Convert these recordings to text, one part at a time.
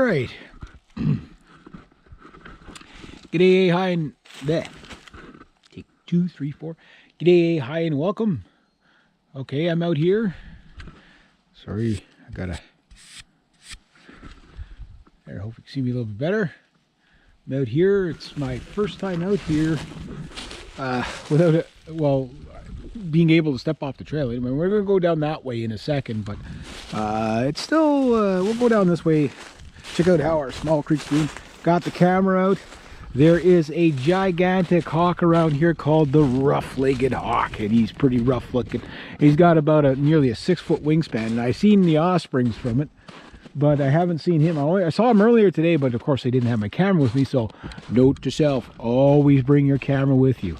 right. G'day, hi, and there. Take 2, 3, 4. G'day, hi, and welcome. Okay, I'm out here. Sorry, I gotta. There, hope you can see me a little bit better. I'm out here. It's my first time out here without being able to step off the trail. I mean, we're gonna go down that way in a second, but it's still. We'll go down this way. Check out how our small creek's doing. Got the camera out. There is a gigantic hawk around here called the rough-legged hawk, and he's pretty rough looking. He's got about nearly a 6-foot wingspan, and I've seen the offsprings from it, but I haven't seen him. I saw him earlier today, but of course I didn't have my camera with me, so note to self, always bring your camera with you.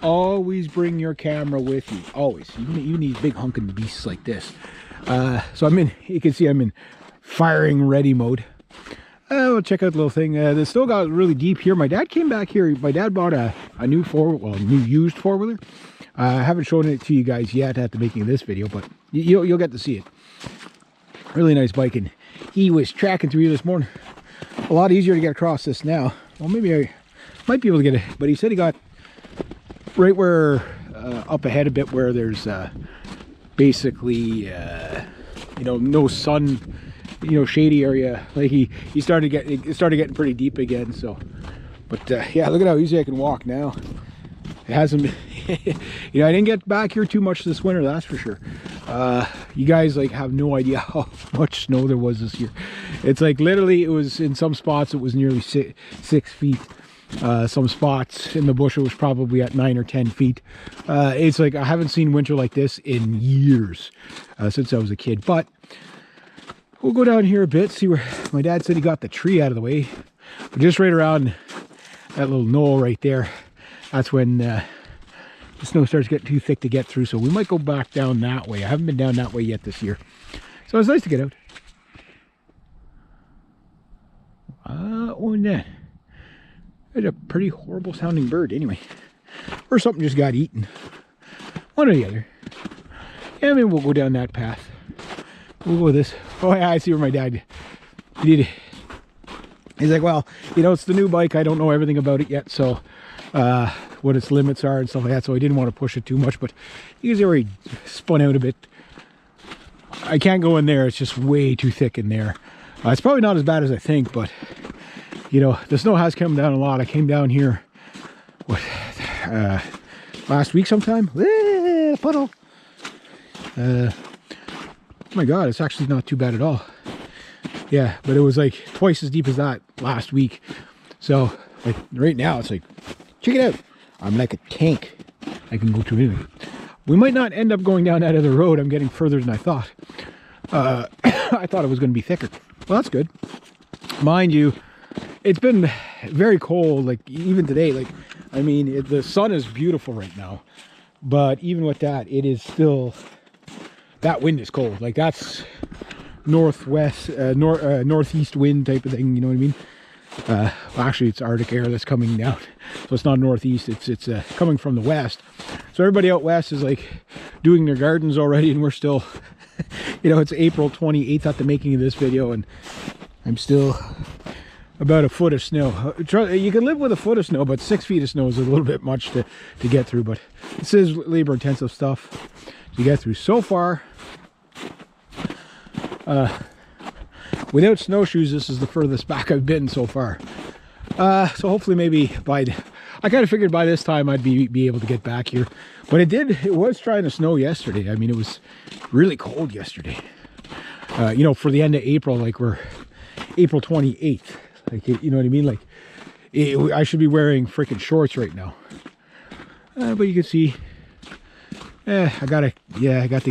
Always bring your camera with you, always. You need big hunking beasts like this. So I'm in, you can see I'm in firing ready mode. We'll check out the little thing. The snow got really deep here. My dad came back here. My dad bought a new used four-wheeler. I haven't shown it to you guys yet at the making of this video, but you'll get to see it. Really nice bike, and he was tracking through this morning. A lot easier to get across this now. Well, maybe I might be able to get it, but he said he got right where up ahead a bit where there's basically no sun. Shady area. Like he started getting pretty deep again. So, but yeah, look at how easy I can walk now. It hasn't been, I didn't get back here too much this winter, that's for sure. You guys have no idea how much snow there was this year. It's like literally, it was in some spots it was nearly 6 feet. Some spots in the bush it was probably at 9 or 10 feet. It's like I haven't seen winter like this in years since I was a kid. But we'll go down here a bit, see where my dad said he got the tree out of the way. But just right around that little knoll right there, that's when the snow starts getting too thick to get through. So we might go back down that way. I haven't been down that way yet this year. So it's nice to get out. That. It's a pretty horrible sounding bird anyway. Or something just got eaten. One or the other. Yeah, maybe we'll go down that path. We'll go with this. Oh yeah, I see where my dad did it. He's like, well, it's the new bike. I don't know everything about it yet, so what its limits are and stuff like that. So I didn't want to push it too much, but you can see where he spun out a bit. I can't go in there. It's just way too thick in there. It's probably not as bad as I think, but the snow has come down a lot. I came down here last week sometime. Puddle. Oh my god, it's actually not too bad at all. Yeah, but it was like twice as deep as that last week. So like right now it's like, check it out, I'm like a tank. I can go to anything. We might not end up going down that other road. I'm getting further than I thought. I thought it was going to be thicker. Well, that's good. Mind you, it's been very cold, like even today. Like, I mean, the sun is beautiful right now, but even with that, it is still, that wind is cold. Like that's northwest, northeast wind type of thing. You know what I mean? Well, actually, it's Arctic air that's coming down, so it's not northeast. It's coming from the west. So everybody out west is like doing their gardens already, and we're still, it's April 28th at the making of this video, and I'm still about a foot of snow. You can live with a foot of snow, but 6 feet of snow is a little bit much to get through. But this is labor intensive stuff to get through. So far, without snowshoes, this is the furthest back I've been so far. So hopefully maybe I kind of figured by this time I'd be able to get back here. But it was trying to snow yesterday. I mean, it was really cold yesterday. For the end of April, like we're April 28th. Like, you know what I mean? Like, I should be wearing freaking shorts right now. But you can see, I got to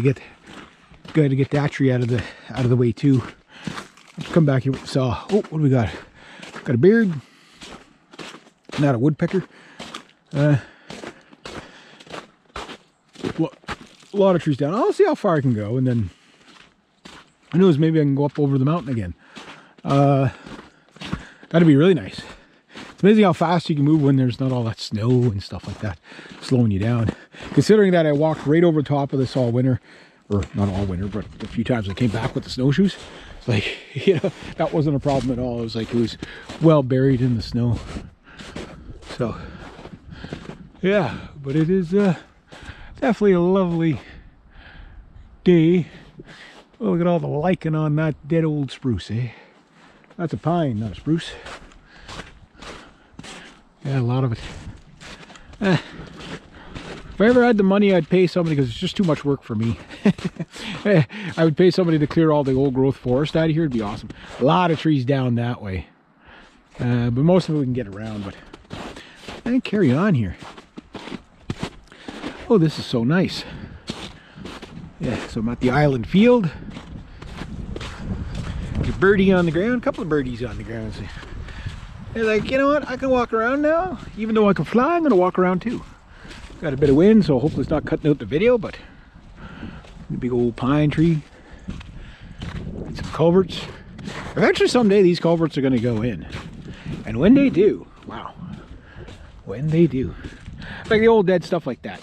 get that tree out of the way too. Let's come back here with the saw. Oh, what do we got? Got a beard. Not a woodpecker. A lot of trees down. I'll see how far I can go, and then who knows, maybe I can go up over the mountain again. That'd be really nice. It's amazing how fast you can move when there's not all that snow and stuff like that slowing you down. Considering that I walked right over top of this all winter, or not all winter, but a few times I came back with the snowshoes. It's like, you know, that wasn't a problem at all. It was like, it was well buried in the snow. So, yeah, but it is definitely a lovely day. Oh, look at all the lichen on that dead old spruce, eh? That's a pine, not a spruce. Yeah, a lot of it. If I ever had the money, I'd pay somebody, because it's just too much work for me. I would pay somebody to clear all the old growth forest out of here. It'd be awesome. A lot of trees down that way. But most of it we can get around, but I can carry on here. Oh, this is so nice. Yeah, so I'm at the island field. There's a birdie on the ground, a couple of birdies on the ground. So they're like, you know what, I can walk around now. Even though I can fly, I'm gonna walk around too. Got a bit of wind, so hopefully it's not cutting out the video, but a big old pine tree. And some culverts. Eventually someday these culverts are gonna go in. And when they do, wow. When they do. Like the old dead stuff like that.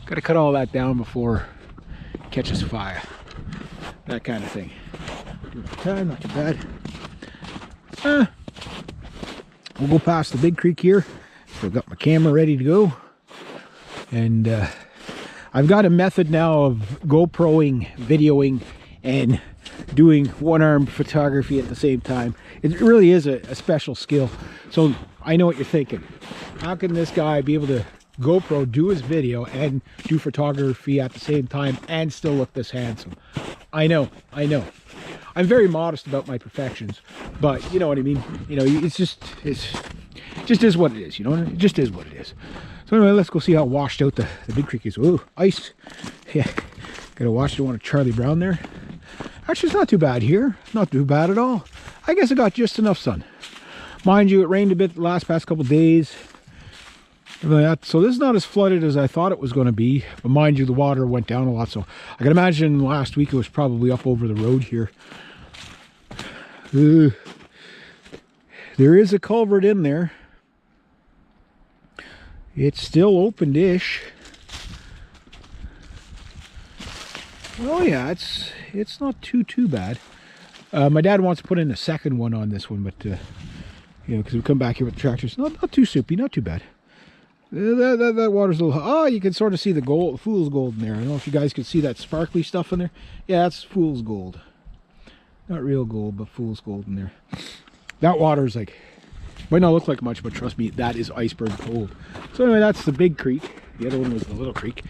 Gotta cut all that down before it catches fire. That kind of thing. Doing the time, not too bad. We'll go past the big creek here. So I've got my camera ready to go. And I've got a method now of GoProing, videoing, and doing one-arm photography at the same time. It really is a special skill. So I know what you're thinking. How can this guy be able to GoPro, do his video, and do photography at the same time and still look this handsome? I know. I'm very modest about my perfections, but you know what I mean. You know, it's just is what it is. You know, it just is what it is. So anyway, let's go see how washed out the big creek is. Ooh, ice. Yeah, gotta watch the one of Charlie Brown there. Actually, it's not too bad here. Not too bad at all. I guess I got just enough sun. Mind you, it rained a bit the last past couple days. So this is not as flooded as I thought it was going to be. But mind you, the water went down a lot. So I can imagine last week it was probably up over the road here. There is a culvert in there. It's still open-ish. Oh yeah, it's not too bad. My dad wants to put in a second one on this one, but you know, because we come back here with the tractors. Not too soupy, not too bad. That water's a little. Oh, you can sort of see the gold, fool's gold in there. I don't know if you guys could see that sparkly stuff in there. Yeah, that's fool's gold. Not real gold, but fool's gold in there. That water is like, might not look like much, but trust me, that is iceberg cold. So anyway, that's the big creek. The other one was the little creek.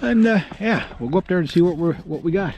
And yeah, we'll go up there and see what we got.